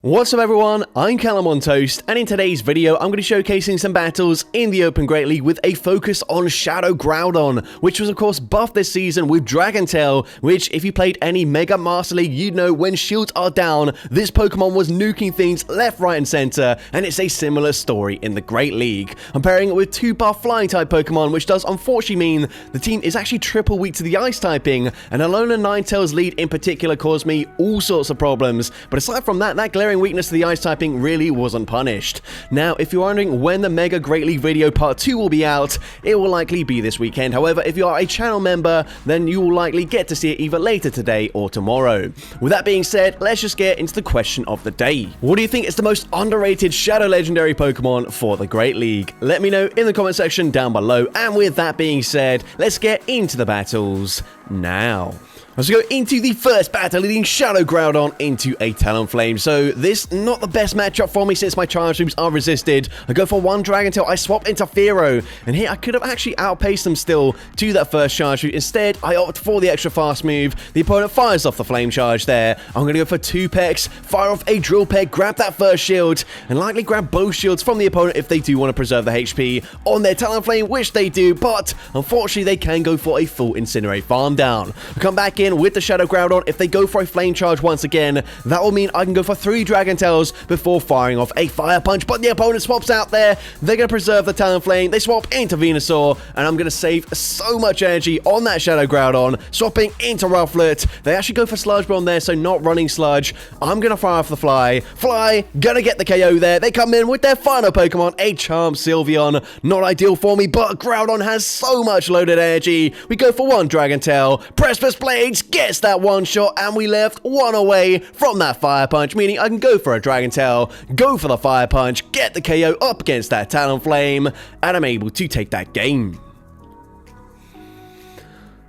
What's up everyone, I'm CallumOnToast, and in today's video I'm going to be showcasing some battles in the Open Great League with a focus on Shadow Groudon, which was of course buffed this season with Dragon Tail, which if you played any Mega Master League you'd know when shields are down, this Pokemon was nuking things left, right and center, and it's a similar story in the Great League. I'm pairing it with two buff flying type Pokemon, which does unfortunately mean the team is actually triple weak to the ice typing, and Alolan Ninetales lead in particular caused me all sorts of problems, but aside from that, that glaring weakness to the ice typing really wasn't punished. Now, if you're wondering when the Mega Great League video part 2 will be out, it will likely be this weekend. However, if you are a channel member, then you will likely get to see it either later today or tomorrow. With that being said, let's just get into the question of the day. What do you think is the most underrated Shadow Legendary Pokemon for the Great League? Let me know in the comment section down below, and with that being said, let's get into the battles now. Let's go into the first battle, leading Shadow Groudon into a Talonflame. So this, not the best matchup for me since my charge moves are resisted. I go for one Dragon Tail, I swap into Fearow, and here I could have actually outpaced them still to that first charge move. Instead, I opt for the extra fast move. The opponent fires off the Flame Charge there. I'm going to go for two Pecks, fire off a Drill Peck, grab that first shield, and likely grab both shields from the opponent if they do want to preserve the HP on their Talonflame, which they do, but unfortunately they can go for a full Incinerate farm down. I come back in with the Shadow Groudon. If they go for a Flame Charge once again, that will mean I can go for 3 Dragon Tails before firing off a Fire Punch, but the opponent swaps out there. They're going to preserve the Talonflame. They swap into Venusaur, and I'm going to save so much energy on that Shadow Groudon, swapping into Rufflet. They actually go for Sludge Bomb there, so not running Sludge. I'm going to fire off the Fly. Fly, gonna get the KO there. They come in with their final Pokemon, a Charmed Sylveon. Not ideal for me, but Groudon has so much loaded energy. We go for one Dragon Tail. Precipice Blades gets that one shot, and we left one away from that Fire Punch, meaning I can go for a Dragon Tail, go for the Fire Punch, get the KO up against that Talonflame, and I'm able to take that game.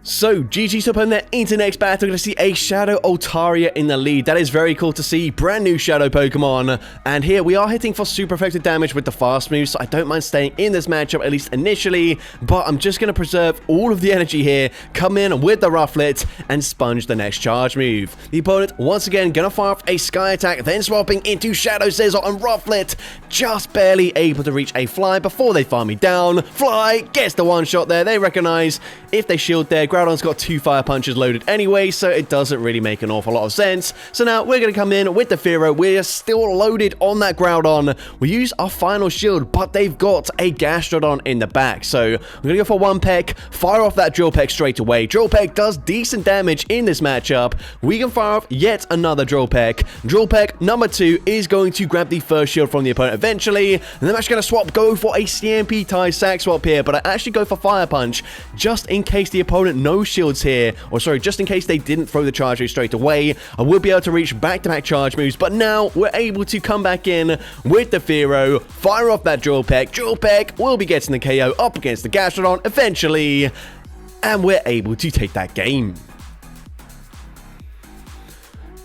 So, GG's up on there into next battle. We're going to see a Shadow Altaria in the lead. That is very cool to see. Brand new Shadow Pokemon. And here we are hitting for super effective damage with the fast moves, so I don't mind staying in this matchup, at least initially. But I'm just going to preserve all of the energy here, come in with the Rufflet, and sponge the next charge move. The opponent, once again, going to fire off a Sky Attack, then swapping into Shadow Scissor on Rufflet. Just barely able to reach a Fly before they farm me down. Fly gets the one shot there. They recognize if they shield there, Groudon's got 2 Fire Punches loaded anyway, so it doesn't really make an awful lot of sense. So now we're going to come in with the Fearow. We're still loaded on that Groudon. We use our final shield, but they've got a Gastrodon in the back. So I'm going to go for one Peck, fire off that Drill Peck straight away. Drill Peck does decent damage in this matchup. We can fire off yet another Drill Peck. Drill Peck number 2 is going to grab the first shield from the opponent eventually. And then I'm actually going to swap, go for a CMP tie sack swap here, but I actually go for Fire Punch just in case the opponent knows shields here, or sorry, just in case they didn't throw the charge move straight away. I will be able to reach back-to-back charge moves, but now we're able to come back in with the Fearow, fire off that Drill Peck. Drill Peck will be getting the KO up against the Gastrodon eventually, and we're able to take that game.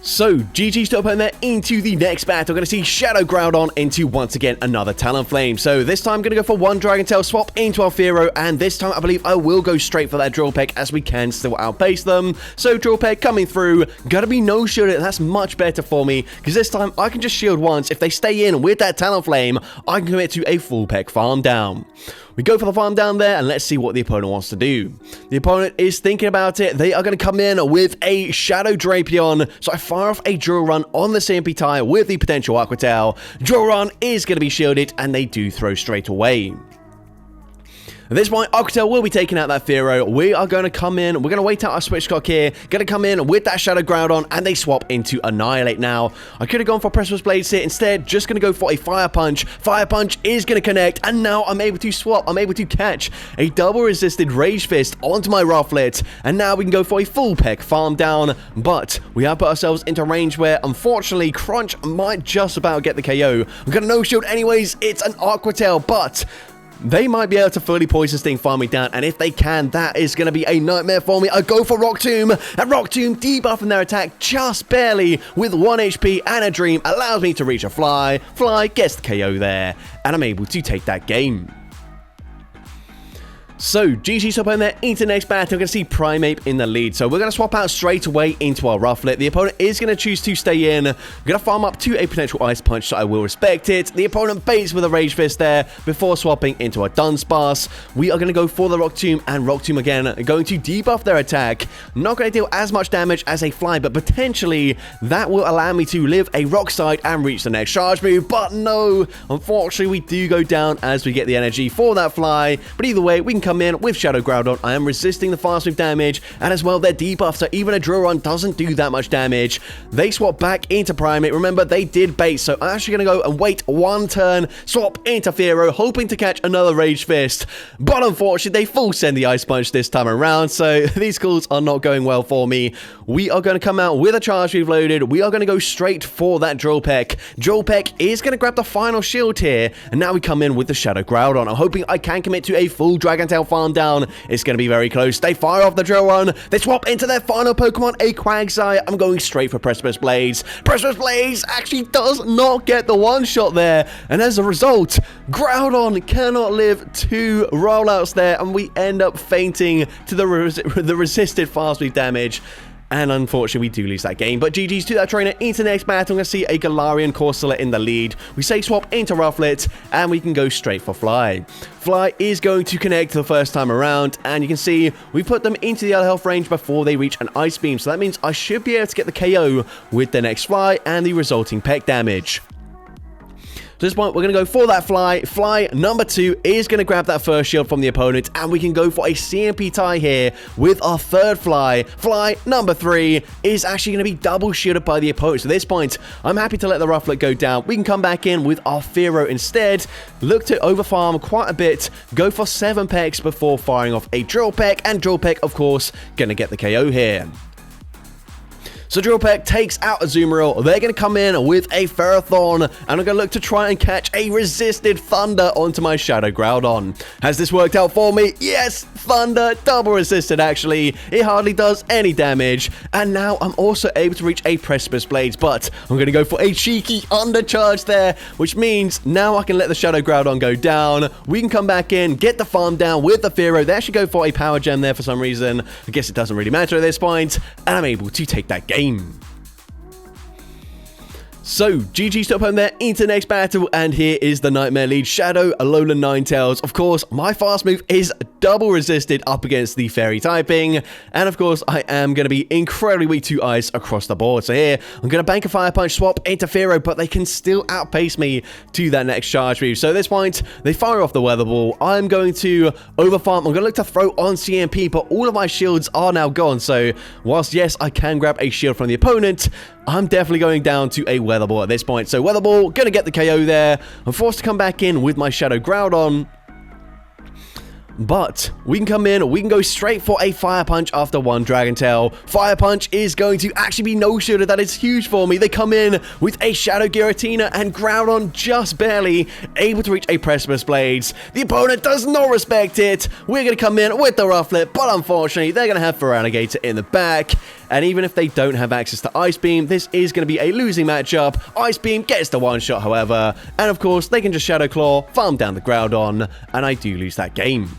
So, GG's to open there into the next battle. We're going to see Shadow Groudon into, once again, another Talonflame. So, this time I'm going to go for one Dragon Tail, swap into our Fearow, and this time I believe I will go straight for that Drill Peck as we can still outpace them. So, Drill Peck coming through. Gotta be no shielded, that's much better for me, because this time I can just shield once. If they stay in with that Talonflame, I can commit to a full Peck farm down. We go for the farm down there, and let's see what the opponent wants to do. The opponent is thinking about it. They are going to come in with a Shadow Drapion, so I fire off a Drill Run on the CMP tie with the potential Aqua Tail. Drill Run is going to be shielded, and they do throw straight away. At this point, Aqua Tail will be taking out that Fearow. We are going to come in. We're going to wait out our Switchcock here. Going to come in with that Shadow Groudon, and they swap into Annihilate now. I could have gone for Precipice Blades here. Instead, just going to go for a Fire Punch. Fire Punch is going to connect, and now I'm able to swap. I'm able to catch a double resisted Rage Fist onto my Rufflet, and now we can go for a full Peck farm down, but we have put ourselves into range where, unfortunately, Crunch might just about get the KO. I'm going to no shield anyways. It's an Aqua Tail, but they might be able to fully Poison Sting farm me down, and if they can, that is going to be a nightmare for me. I go for Rock Tomb, and Rock Tomb debuffing their attack just barely with 1 HP and a Dream allows me to reach a Fly. Fly gets the KO there, and I'm able to take that game. So, GG's up in there into the next battle. We're going to see Primeape in the lead. So, we're going to swap out straight away into our Rufflet. The opponent is going to choose to stay in. We're going to farm up to a potential Ice Punch, so I will respect it. The opponent baits with a Rage Fist there before swapping into a Dunsparce. We are going to go for the Rock Tomb, and Rock Tomb again going to debuff their attack. Not going to deal as much damage as a Fly, but potentially that will allow me to live a Rock Slide and reach the next charge move. But no, unfortunately, we do go down as we get the energy for that Fly. But either way, we can come in with Shadow Groudon. I am resisting the fast move damage, and as well, their debuff, so even a Drill Run doesn't do that much damage. They swap back into Primeape. Remember, they did bait, so I'm actually going to go and wait one turn, swap into Fearow, hoping to catch another Rage Fist. But unfortunately, they full send the Ice Punch this time around, so these calls are not going well for me. We are going to come out with a charge move loaded. We are going to go straight for that Drill Peck. Drill Peck is going to grab the final shield here, and now we come in with the Shadow Groudon. I'm hoping I can commit to a full Dragon Tail farm down. It's going to be very close. They fire off the Drill Run. They swap into their final Pokemon, a Quagsire. I'm going straight for Precipice Blades. Precipice Blades actually does not get the one shot there, and as a result, Groudon cannot live 2 rollouts there, and we end up fainting to the resisted fast move damage. And unfortunately, we do lose that game. But GG's to that trainer into the next battle. I'm going to see a Galarian Corsola in the lead. We say swap into Rufflet, and we can go straight for Fly. Fly is going to connect the first time around, and you can see we put them into the other health range before they reach an Ice Beam. So that means I should be able to get the KO with the next Fly and the resulting Peck damage. So at this point, we're going to go for that Fly. Fly number 2 is going to grab that first shield from the opponent, and we can go for a CMP tie here with our third Fly. Fly number 3 is actually going to be double shielded by the opponent. So at this point, I'm happy to let the Rufflet go down. We can come back in with our Fearow instead, look to overfarm quite a bit, go for 7 pecks before firing off a Drill Peck, and Drill Peck, of course, going to get the KO here. So Drill Peck takes out Azumarill. They're going to come in with a Ferrothorn, and I'm going to look to try and catch a resisted Thunder onto my Shadow Groudon. Has this worked out for me? Yes, Thunder, double resisted actually. It hardly does any damage, and now I'm also able to reach a Precipice Blades, but I'm going to go for a cheeky undercharge there, which means now I can let the Shadow Groudon go down. We can come back in, get the farm down with the Fearow. They actually go for a Power Gem there for some reason. I guess it doesn't really matter at this point, and I'm able to take that game. So, GG's top home there into the next battle, and here is the Nightmare lead. Shadow, Alolan Ninetales. Of course, my fast move is double resisted up against the Fairy typing, and of course, I am going to be incredibly weak to Ice across the board. So here, I'm going to bank a Fire Punch, swap into Fearow, but they can still outpace me to that next charge move. So at this point, they fire off the Weather Ball. I'm going to overfarm. I'm going to look to throw on CMP, but all of my shields are now gone. So whilst, yes, I can grab a shield from the opponent, I'm definitely going down to a Weather Ball at this point. So Weather Ball, going to get the KO there. I'm forced to come back in with my Shadow Groudon. But we can come in, we can go straight for a Fire Punch after one Dragon Tail. Fire Punch is going to actually be no-shielded. That is huge for me. They come in with a Shadow Giratina, and Groudon just barely able to reach a Precipice Blades. The opponent does not respect it. We're going to come in with the Rufflet, but unfortunately, they're going to have Feraligatr in the back. And even if they don't have access to Ice Beam, this is going to be a losing matchup. Ice Beam gets the one-shot, however. And of course, they can just Shadow Claw, farm down the Groudon, and I do lose that game.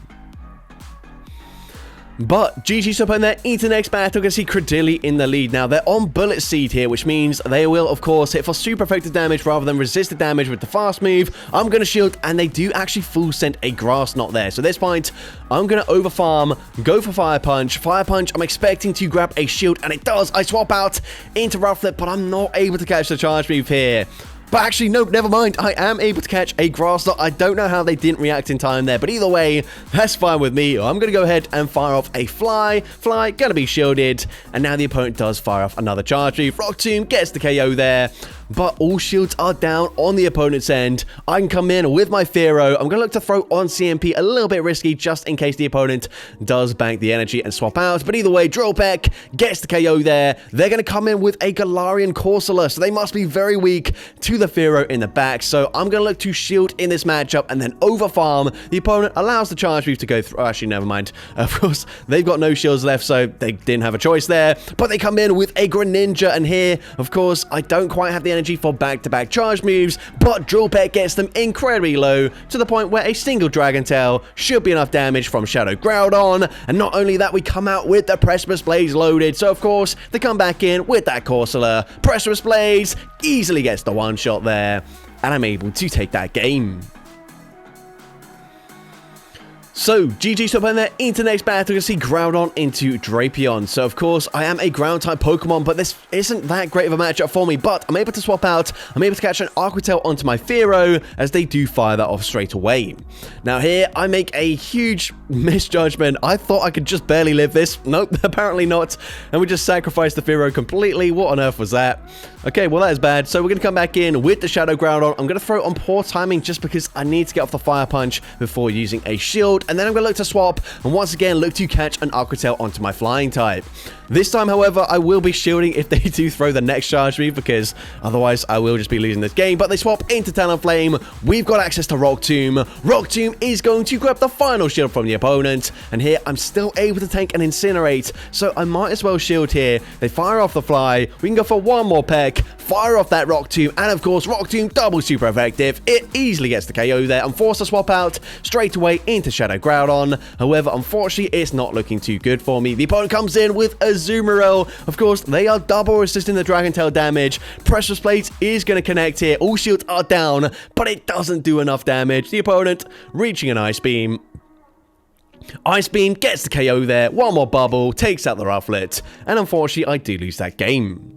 But GG's up in there into the next battle. We're going to see Credilli in the lead. Now, they're on Bullet Seed here, which means they will, of course, hit for super effective damage rather than resisted damage with the fast move. I'm going to shield, and they do actually full send a Grass Knot there. So at this point, I'm going to overfarm, go for Fire Punch. Fire Punch, I'm expecting to grab a shield, and it does. I swap out into Rufflet, but I'm not able to catch the charge move here. But actually, no, never mind. I am able to catch a Grass Knot. I don't know how they didn't react in time there, but either way, that's fine with me. I'm going to go ahead and fire off a Fly. Fly, going to be shielded. And now the opponent does fire off another charge move. Rock Tomb gets the KO there. But all shields are down on the opponent's end. I can come in with my Fearow. I'm going to look to throw on CMP, a little bit risky just in case the opponent does bank the energy and swap out. But either way, Drill Peck gets the KO there. They're going to come in with a Galarian Corsola, so they must be very weak to the Fearow in the back. So I'm going to look to shield in this matchup and then overfarm. The opponent allows the charge move to go through. Oh, actually, never mind. Of course, they've got no shields left, so they didn't have a choice there. But they come in with a Greninja, and here, of course, I don't quite have the energy for back-to-back charge moves, but Drill Peck gets them incredibly low, to the point where a single Dragon Tail should be enough damage from Shadow Groudon. And not only that, we come out with the Precipice Blades loaded, so of course, they come back in with that Corsola. Precipice Blades easily gets the one-shot there, and I'm able to take that game. So, GG's up in there into next battle. You can see Groudon into Drapion. So, of course, I am a ground-type Pokemon, but this isn't that great of a matchup for me. But I'm able to swap out. I'm able to catch an Aqua Tail onto my Fearow, as they do fire that off straight away. Now, here, I make a huge misjudgment. I thought I could just barely live this. Nope, apparently not. And we just sacrificed the Fearow completely. What on earth was that? Okay, well, that is bad. So, we're going to come back in with the Shadow Groudon. I'm going to throw it on poor timing just because I need to get off the Fire Punch before using a shield. And then I'm going to look to swap, and once again look to catch an Aqua Tail onto my flying type. This time, however, I will be shielding if they do throw the next charge move, because otherwise I will just be losing this game. But they swap into Talonflame. We've got access to Rock Tomb. Rock Tomb is going to grab the final shield from the opponent, and here I'm still able to tank and Incinerate, so I might as well shield here. They fire off the fly. We can go for one more peck, fire off that Rock Tomb, and of course Rock Tomb double super effective. It easily gets the KO there. I'm forced to swap out straight away into Shadow Groudon. However, unfortunately, it's not looking too good for me. The opponent comes in with a Azumarill. Of course, they are double resisting the Dragon Tail damage. Precipice Blades is going to connect here. All shields are down, but it doesn't do enough damage. The opponent reaching an Ice Beam. Ice Beam gets the KO there. One more bubble, takes out the Rufflet, and unfortunately, I do lose that game.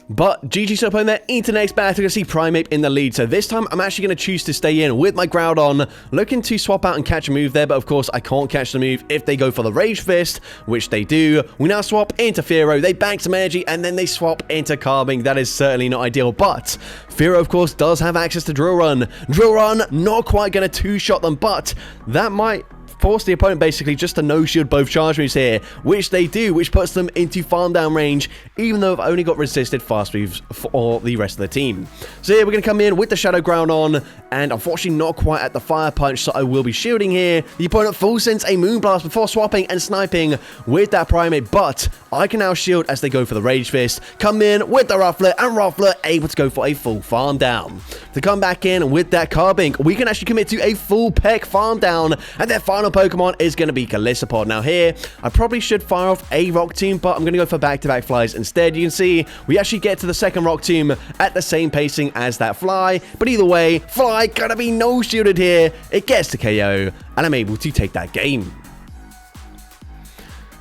But GG's up on there into next battle. You can see Primeape in the lead. So this time, I'm actually going to choose to stay in with my Groudon, looking to swap out and catch a move there. But of course, I can't catch the move if they go for the Rage Fist, which they do. We now swap into Fearow. They bank some energy, and then they swap into Calming. That is certainly not ideal. But Fearow, of course, does have access to Drill Run. Drill Run, not quite going to two-shot them, but that might force the opponent basically just to no-shield both charge moves here, which they do, which puts them into farm down range, even though I've only got resisted fast moves for the rest of the team. So here we're going to come in with the Shadow Groudon, and unfortunately not quite at the Fire Punch, so I will be shielding here. The opponent full sends a Moonblast before swapping and sniping with that Primeape, but I can now shield as they go for the Rage Fist. Come in with the Rufflet, and Rufflet able to go for a full farm down. To come back in with that Carbink, we can actually commit to a full peck farm down, and their final Pokemon is going to be Golisopod. Now here, I probably should fire off a Rock Tomb, but I'm going to go for back-to-back flies instead. You can see we actually get to the second Rock Tomb at the same pacing as that fly, but either way, fly gonna be no-shielded here. It gets to KO, and I'm able to take that game.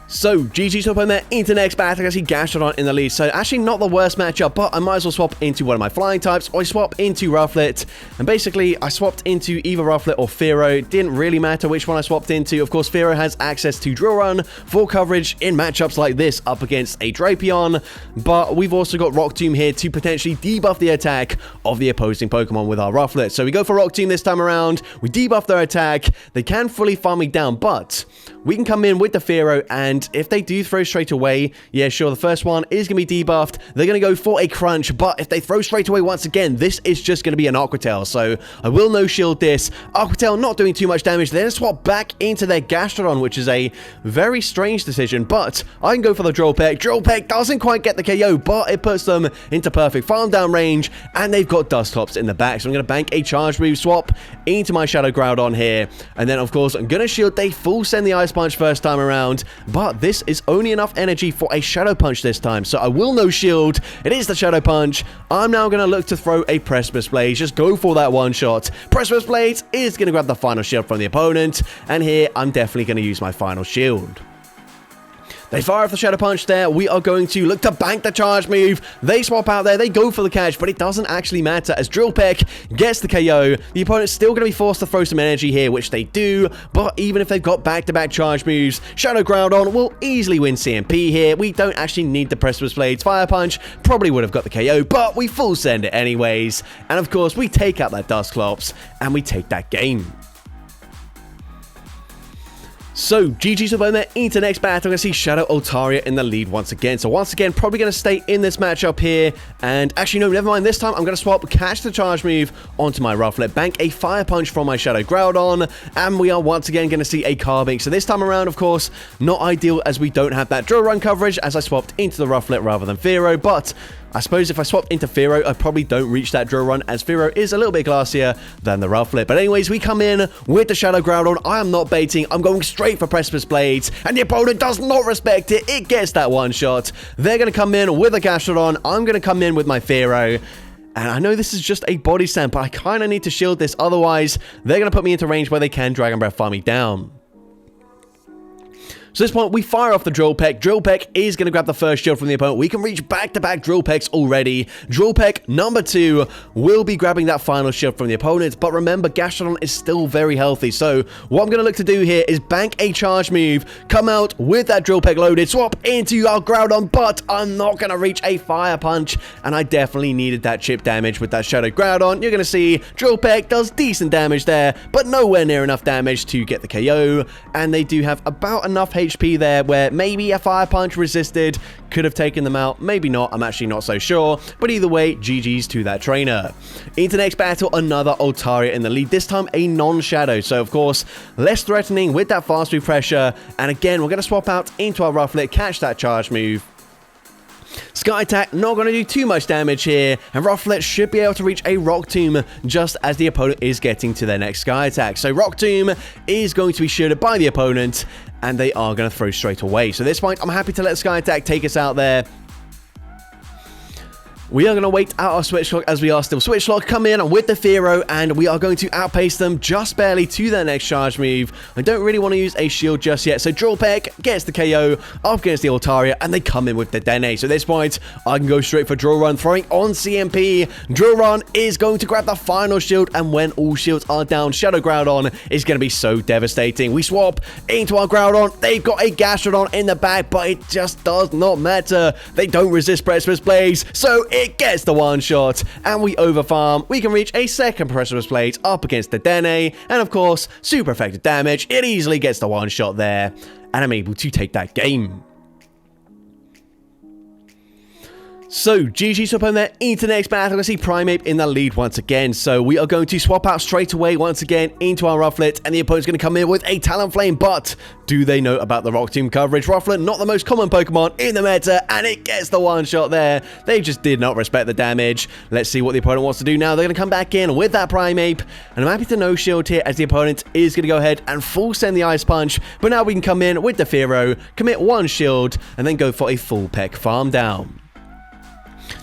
So, GG's up on there into next battle. I see Gastrodon in the lead. So, actually not the worst matchup, but I might as well swap into one of my flying types, or I swap into Rufflet. And basically, I swapped into either Rufflet or Fearow. It didn't really matter which one I swapped into. Of course, Fearow has access to Drill Run for coverage in matchups like this up against a Drapion. But we've also got Rock Tomb here to potentially debuff the attack of the opposing Pokemon with our Rufflet. So, we go for Rock Tomb this time around. We debuff their attack. They can fully farm me down, but we can come in with the Fearow, and if they do throw straight away, yeah, sure, the first one is going to be debuffed. They're going to go for a Crunch, but if they throw straight away once again, this is just going to be an Aqua Tail, so I will no-shield this. Aqua Tail not doing too much damage. They're going to swap back into their Gastrodon, which is a very strange decision, but I can go for the Drill Peck. Drill Peck doesn't quite get the KO, but it puts them into perfect farm down range, and they've got Dusclops in the back, so I'm going to bank a charge move, swap into my Shadow Groudon here, and then, of course, I'm going to shield. They full send the Ice Punch first time around, but this is only enough energy for a Shadow Punch this time, so I will no shield. It is the Shadow Punch. I'm now going to look to throw a Precipice Blade. Just go for that one shot. Precipice Blade is going to grab the final shield from the opponent, and here I'm definitely going to use my final shield. They fire off the Shadow Punch there. We are going to look to bank the charge move. They swap out there. They go for the catch, but it doesn't actually matter as Drill Peck gets the KO. The opponent's still going to be forced to throw some energy here, which they do, but even if they've got back-to-back charge moves, Shadow Groudon will easily win CMP here. We don't actually need the Precipice Blades. Fire Punch probably would have got the KO, but we full send it anyways. And of course, we take out that Dusclops, and we take that game. So, GG's up on there into next battle. I'm going to see Shadow Altaria in the lead once again. So, once again, probably going to stay in this matchup here. And actually, no, never mind. This time, I'm going to swap catch the charge move onto my Rufflet, bank a Fire Punch from my Shadow Groudon, and we are once again going to see a Carbink. So, this time around, of course, not ideal as we don't have that Drill Run coverage as I swapped into the Rufflet rather than Fearow, but I suppose if I swapped into Fearow, I probably don't reach that drill run, as Fearow is a little bit glassier than the Rufflet. But anyways, we come in with the Shadow Groudon. I am not baiting. I'm going straight for Precipice Blades, and the opponent does not respect it. It gets that one shot. They're going to come in with a Gastrodon. I'm going to come in with my Fearow. And I know this is just a body slam, but I kind of need to shield this. Otherwise, they're going to put me into range where they can Dragon Breath farm me down. So at this point, we fire off the Drill Peck. Drill Peck is going to grab the first shield from the opponent. We can reach back-to-back Drill Pecks already. Drill Peck number 2 will be grabbing that final shield from the opponent. But remember, Gastrodon is still very healthy. So what I'm going to look to do here is bank a charge move, come out with that Drill Peck loaded, swap into our Groudon, but I'm not going to reach a Fire Punch. And I definitely needed that chip damage with that Shadow Groudon. You're going to see Drill Peck does decent damage there, but nowhere near enough damage to get the KO. And they do have about enough HP there where maybe a Fire Punch resisted could have taken them out. Maybe not. I'm actually not so sure. But either way, GG's to that trainer. Into next battle, another Altaria in the lead. This time a non-shadow. So, of course, less threatening with that fast move pressure. And again, we're going to swap out into our Rufflet, catch that charge move. Sky Attack, not going to do too much damage here, and Rufflet should be able to reach a Rock Tomb just as the opponent is getting to their next Sky Attack. So Rock Tomb is going to be shielded by the opponent, and they are going to throw straight away. So at this point, I'm happy to let Sky Attack take us out there. We are going to wait out our Switch Lock as we are still Switch Lock. Come in with the Fearow, and we are going to outpace them just barely to their next charge move. I don't really want to use a shield just yet. So Drill Peck gets the KO up against the Altaria, and they come in with the Dene. So at this point, I can go straight for Drill Run, throwing on CMP. Drill Run is going to grab the final shield, and when all shields are down, Shadow Groudon is going to be so devastating. We swap into our Groudon. They've got a Gastrodon in the back, but it just does not matter. They don't resist Precipice Blaze, so it gets the one shot, and we overfarm. We can reach a second Precipice Blade up against the Dene, and of course, super effective damage. It easily gets the one shot there, and I'm able to take that game. So, GG to opponent there into the next battle. I see Primeape in the lead once again. So, we are going to swap out straight away once again into our Rufflet. And the opponent's going to come in with a Talonflame. But do they know about the Rock Tomb coverage? Rufflet, not the most common Pokemon in the meta. And it gets the one shot there. They just did not respect the damage. Let's see what the opponent wants to do now. They're going to come back in with that Primeape. And I'm happy to no shield here as the opponent is going to go ahead and full send the Ice Punch. But now we can come in with the Fearow, commit one shield, and then go for a full Peck farm down.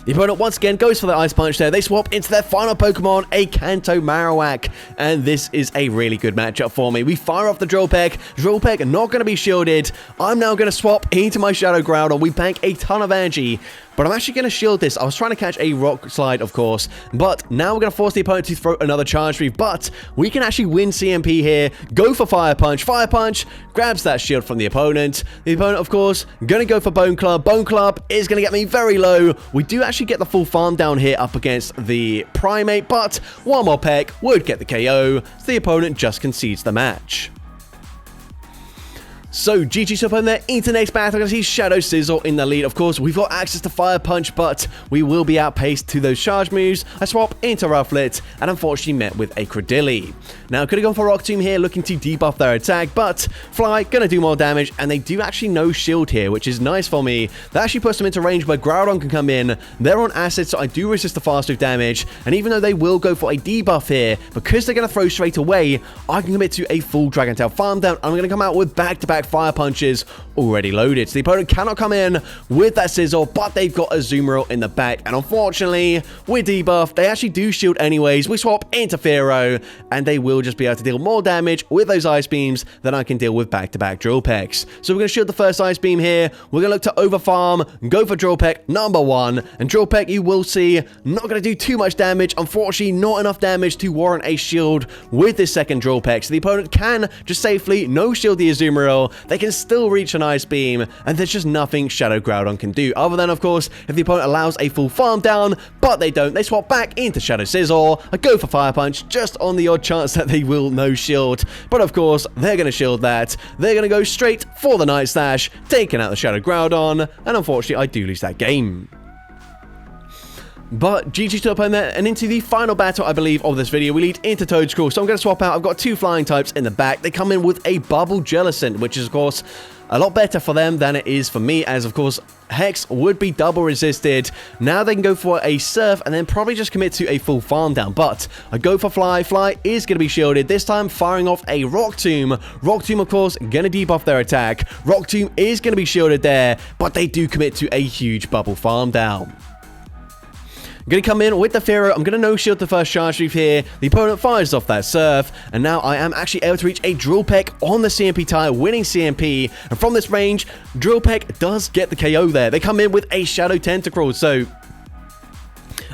The opponent once again goes for the Ice Punch there. They swap into their final Pokemon, a Kanto Marowak. And this is a really good matchup for me. We fire off the Drill Peck. Drill Peck not going to be shielded. I'm now going to swap into my Shadow Groudon. We bank a ton of energy. But I'm actually going to shield this. I was trying to catch a Rock Slide, of course. But now we're going to force the opponent to throw another Charge Move. But we can actually win CMP here. Go for Fire Punch. Fire Punch grabs that shield from the opponent. The opponent, of course, going to go for Bone Club. Bone Club is going to get me very low. We do actually get the full farm down here up against the Primeape. But one more Peck would get the KO. So the opponent just concedes the match. So, GG up on there, into next battle, going to see Shadow Sizzle in the lead. Of course, we've got access to Fire Punch, but we will be outpaced to those charge moves. I swap into Rufflet, and unfortunately met with a Credilli. Now, could have gone for Rock Tomb here, looking to debuff their attack, but Fly, going to do more damage, and they do actually no shield here, which is nice for me. That actually puts them into range where Groudon can come in. They're on assets, so I do resist the fast move damage, and even though they will go for a debuff here, because they're going to throw straight away, I can commit to a full Dragon Tail farm down. I'm going to come out with back-to-back Fire Punches already loaded. So the opponent cannot come in with that Sizzle, but they've got a Azumarill in the back. And unfortunately, with debuff, they actually do shield anyways. We swap into Fearow, and they will just be able to deal more damage with those Ice Beams than I can deal with back-to-back Drill Pecks. So we're going to shield the first Ice Beam here. We're going to look to overfarm, go for Drill Peck number 1. And Drill Peck, you will see, not going to do too much damage. Unfortunately, not enough damage to warrant a shield with this second Drill Peck. So the opponent can just safely no shield the Azumarill. They can still reach an Ice Beam, and there's just nothing Shadow Groudon can do, other than, of course, if the opponent allows a full farm down, but they don't. They swap back into Shadow Sizzle. I go for Fire Punch, just on the odd chance that they will no shield, but of course, they're going to shield that. They're going to go straight for the Night Slash, taking out the Shadow Groudon, and unfortunately, I do lose that game. But GG to opponent, and into the final battle, I believe, of this video, we lead into Toedscruel. So I'm going to swap out. I've got two flying types in the back. They come in with a Bubble Jellicent, which is, of course, a lot better for them than it is for me, as of course Hex would be double resisted. Now they can go for a Surf and then probably just commit to a full farm down, but I go for Fly. Fly is going to be shielded, this time firing off a Rock Tomb. Rock Tomb, of course, going to debuff their attack. Rock Tomb is going to be shielded there, but they do commit to a huge bubble farm down. I'm going to come in with the Fearow. I'm going to no-shield the first Charge Leaf here. The opponent fires off that Surf, and now I am actually able to reach a Drill Peck on the CMP tile, winning CMP. And from this range, Drill Peck does get the KO there. They come in with a Shadow Tentacruel, so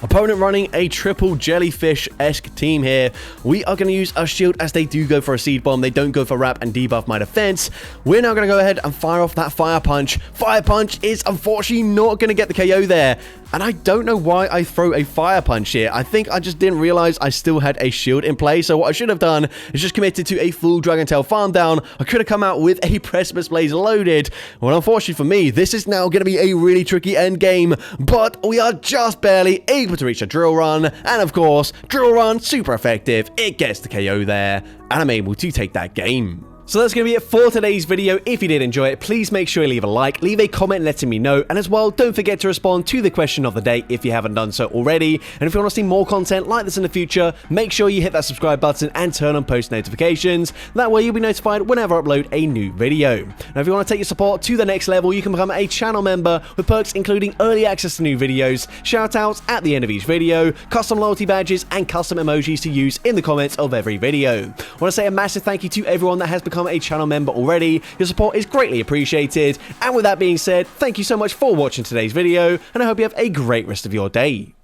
opponent running a triple jellyfish-esque team here. We are going to use a shield as they do go for a Seed Bomb. They don't go for Wrap and debuff my defense. We're now going to go ahead and fire off that Fire Punch. Fire Punch is unfortunately not going to get the KO there. And I don't know why I throw a Fire Punch here. I think I just didn't realize I still had a shield in play. So what I should have done is just committed to a full Dragon Tail farm down. I could have come out with a Precipice Blaze loaded. Well, unfortunately for me, this is now going to be a really tricky end game. But we are just barely able to reach a Drill Run. And of course, Drill Run, super effective. It gets the KO there. And I'm able to take that game. So that's going to be it for today's video. If you did enjoy it, please make sure you leave a like, leave a comment letting me know, and as well, don't forget to respond to the question of the day if you haven't done so already. And if you want to see more content like this in the future, make sure you hit that subscribe button and turn on post notifications. That way you'll be notified whenever I upload a new video. Now, if you want to take your support to the next level, you can become a channel member with perks including early access to new videos, shoutouts at the end of each video, custom loyalty badges, and custom emojis to use in the comments of every video. I want to say a massive thank you to everyone that has become a channel member already. Your support is greatly appreciated. And with that being said, thank you so much for watching today's video, and I hope you have a great rest of your day.